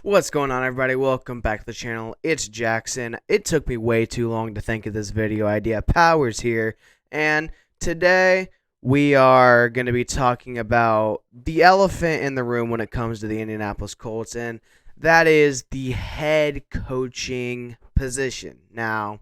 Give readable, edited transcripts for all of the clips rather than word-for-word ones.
What's going on, everybody? Welcome back to the channel. It's Jackson. It took me way too long to think of this video idea. Power's here, and today we are going to be talking about the elephant in the room when it comes to the Indianapolis Colts, and that is the head coaching position. Now,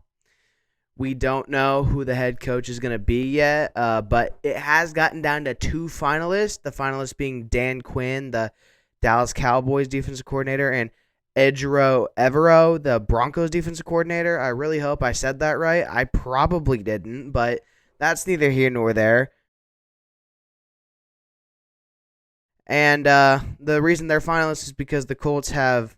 we don't know who the head coach is going to be yet, but it has gotten down to two finalists, the finalists being Dan Quinn, the Dallas Cowboys defensive coordinator, and Ejiro Evero, the Broncos defensive coordinator. I really hope I said that right. I probably didn't, but that's neither here nor there. And the reason they're finalists is because the Colts have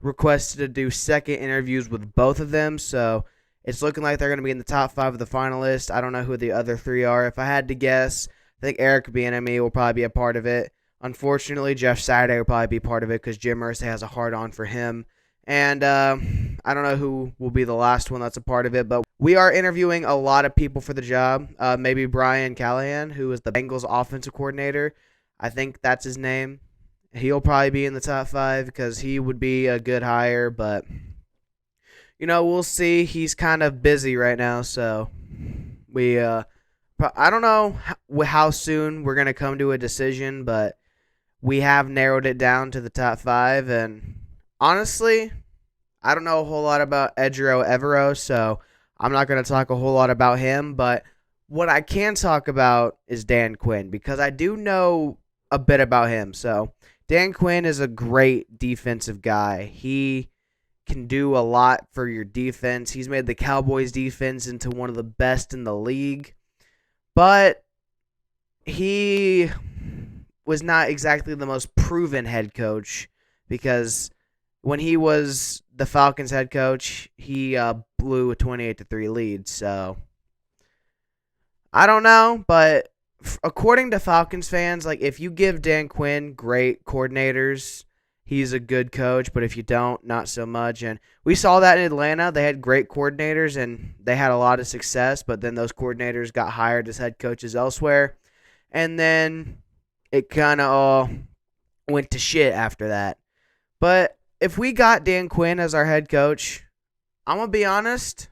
requested to do second interviews with both of them, so it's looking like they're going to be in the top 5 of the finalists. I don't know who the other 3 are. If I had to guess, I think Eric Bieniemy will probably be a part of it. Unfortunately, Jeff Saturday will probably be part of it because Jim Irsay has a hard-on for him. And I don't know who will be the last one that's a part of it, but we are interviewing a lot of people for the job. Maybe Brian Callahan, who is the Bengals offensive coordinator. I think that's his name. He'll probably be in the top 5 because he would be a good hire, but we'll see. He's kind of busy right now, so I don't know how soon we're going to come to a decision, but we have narrowed it down to the top 5, and honestly, I don't know a whole lot about Ejiro Evero, so I'm not going to talk a whole lot about him, but what I can talk about is Dan Quinn, because I do know a bit about him. So Dan Quinn is a great defensive guy. He can do a lot for your defense. He's made the Cowboys defense into one of the best in the league, but he was not exactly the most proven head coach, because when he was the Falcons head coach, he blew a 28-3 lead. So I don't know, but according to Falcons fans, if you give Dan Quinn great coordinators, he's a good coach, but if you don't, not so much. And we saw that in Atlanta. They had great coordinators, and they had a lot of success, but then those coordinators got hired as head coaches elsewhere, and then it kind of all went to shit after that. But if we got Dan Quinn as our head coach, I'm going to be honest,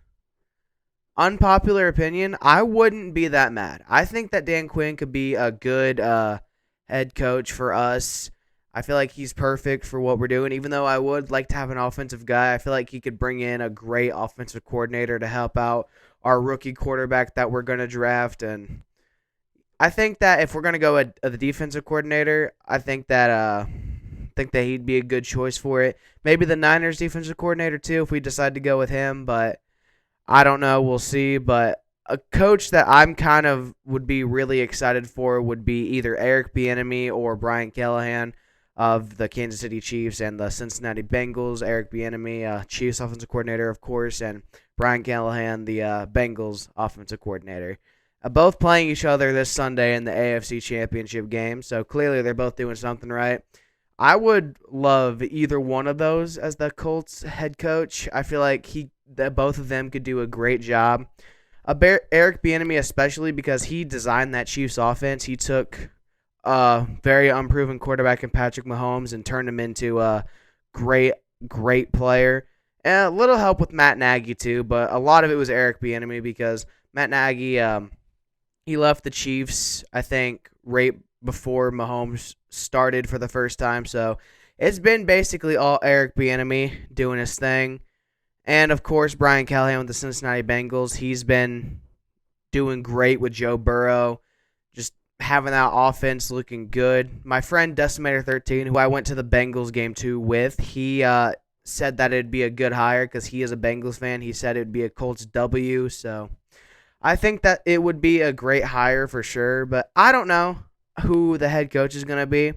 unpopular opinion, I wouldn't be that mad. I think that Dan Quinn could be a good head coach for us. I feel like he's perfect for what we're doing, even though I would like to have an offensive guy. I feel like he could bring in a great offensive coordinator to help out our rookie quarterback that we're going to draft. And I think that if we're going to go with the defensive coordinator, I think that he'd be a good choice for it. Maybe the Niners defensive coordinator too, if we decide to go with him, but I don't know. We'll see. But a coach that I'm kind of would be really excited for would be either Eric Bieniemy or Brian Callahan of the Kansas City Chiefs and the Cincinnati Bengals. Eric Bieniemy, Chiefs offensive coordinator, of course, and Brian Callahan, the Bengals offensive coordinator. Both playing each other this Sunday in the AFC Championship game, so clearly they're both doing something right. I would love either one of those as the Colts head coach. I feel like that both of them could do a great job. Eric Bieniemy especially, because he designed that Chiefs offense. He took a very unproven quarterback in Patrick Mahomes and turned him into a great player. And a little help with Matt Nagy too, but a lot of it was Eric Bieniemy, because Matt Nagy he left the Chiefs, I think, right before Mahomes started for the first time. So it's been basically all Eric Bieniemy doing his thing. And, of course, Brian Callahan with the Cincinnati Bengals. He's been doing great with Joe Burrow, just having that offense looking good. My friend Decimator13, who I went to the Bengals game too with, he said that it'd be a good hire because he is a Bengals fan. He said it would be a Colts W, so I think that it would be a great hire for sure, but I don't know who the head coach is going to be.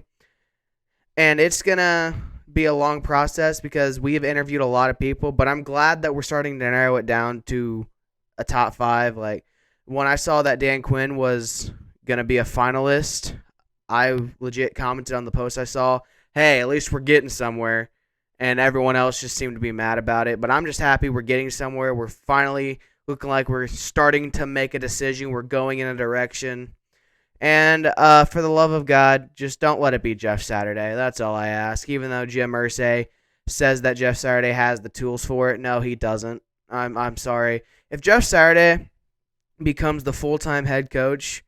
And it's going to be a long process because we have interviewed a lot of people, but I'm glad that we're starting to narrow it down to a top 5. When I saw that Dan Quinn was going to be a finalist, I legit commented on the post I saw, hey, at least we're getting somewhere. And everyone else just seemed to be mad about it. But I'm just happy we're getting somewhere. We're finally looking like we're starting to make a decision. We're going in a direction. And for the love of God, just don't let it be Jeff Saturday. That's all I ask. Even though Jim Irsay says that Jeff Saturday has the tools for it. No, he doesn't. I'm sorry. If Jeff Saturday becomes the full-time head coach,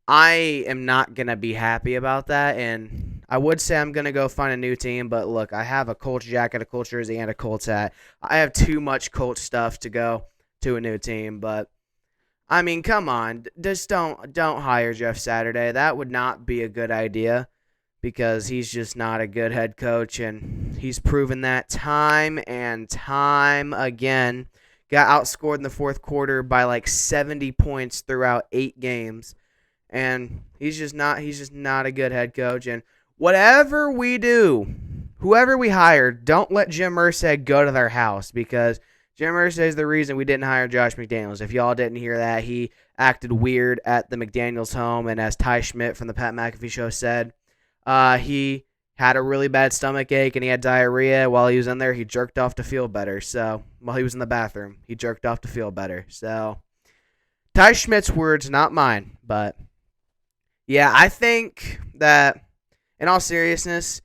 I am not going to be happy about that. And I would say I'm going to go find a new team. But look, I have a Colts jacket, a Colts jersey, and a Colts hat. I have too much Colts stuff to go to a new team. But, I mean, come on. Just don't hire Jeff Saturday. That would not be a good idea because he's just not a good head coach. And he's proven that time and time again. Got outscored in the fourth quarter by like 70 points throughout 8 games. And he's just not a good head coach. And whatever we do, whoever we hire, don't let Jim Irsay go to their house because Jim Irsay is the reason we didn't hire Josh McDaniels. If y'all didn't hear that, he acted weird at the McDaniels home. And as Ty Schmidt from the Pat McAfee show said, he had a really bad stomach ache and he had diarrhea. While he was in there, he jerked off to feel better. So while he was in the bathroom, he jerked off to feel better. So Ty Schmidt's words, not mine. But yeah, I think that in all seriousness,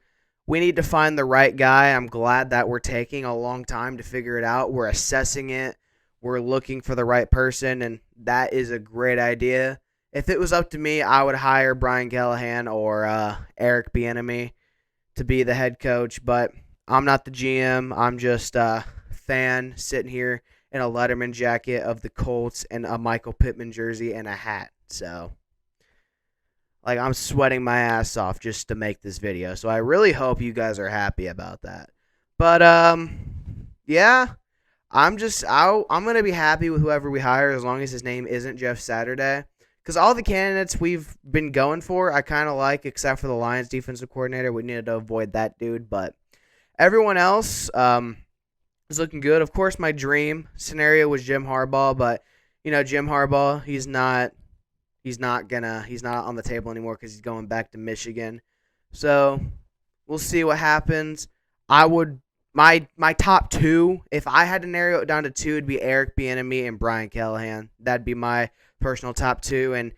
we need to find the right guy. I'm glad that we're taking a long time to figure it out. We're assessing it. We're looking for the right person, and that is a great idea. If it was up to me, I would hire Brian Callahan or Eric Bieniemy to be the head coach, but I'm not the GM. I'm just a fan sitting here in a Letterman jacket of the Colts and a Michael Pittman jersey and a hat. So, like, I'm sweating my ass off just to make this video. So I really hope you guys are happy about that. But, yeah, I'm going to be happy with whoever we hire as long as his name isn't Jeff Saturday. Because all the candidates we've been going for, I kind of like, except for the Lions defensive coordinator. We needed to avoid that dude. But everyone else is looking good. Of course, my dream scenario was Jim Harbaugh. But, you know, Jim Harbaugh, he's not on the table anymore because he's going back to Michigan. So we'll see what happens. My top 2, if I had to narrow it down to 2, it'd be Eric Bieniemy and Brian Callahan. That'd be my personal top 2, and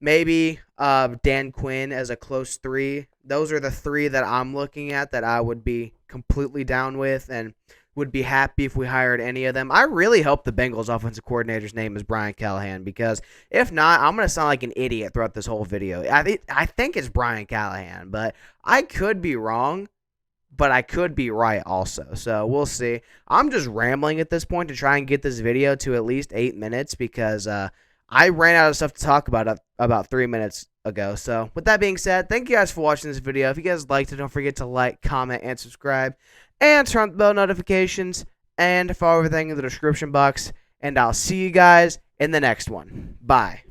maybe Dan Quinn as a close 3. Those are the 3 that I'm looking at that I would be completely down with and would be happy if we hired any of them. I really hope the Bengals offensive coordinator's name is Brian Callahan because if not, I'm going to sound like an idiot throughout this whole video. I think it's Brian Callahan, but I could be wrong, but I could be right also. So we'll see. I'm just rambling at this point to try and get this video to at least 8 minutes because I ran out of stuff to talk about 3 minutes ago. So with that being said, thank you guys for watching this video. If you guys liked it, don't forget to like, comment, and subscribe. And turn on the bell notifications and follow everything in the description box. And I'll see you guys in the next one. Bye.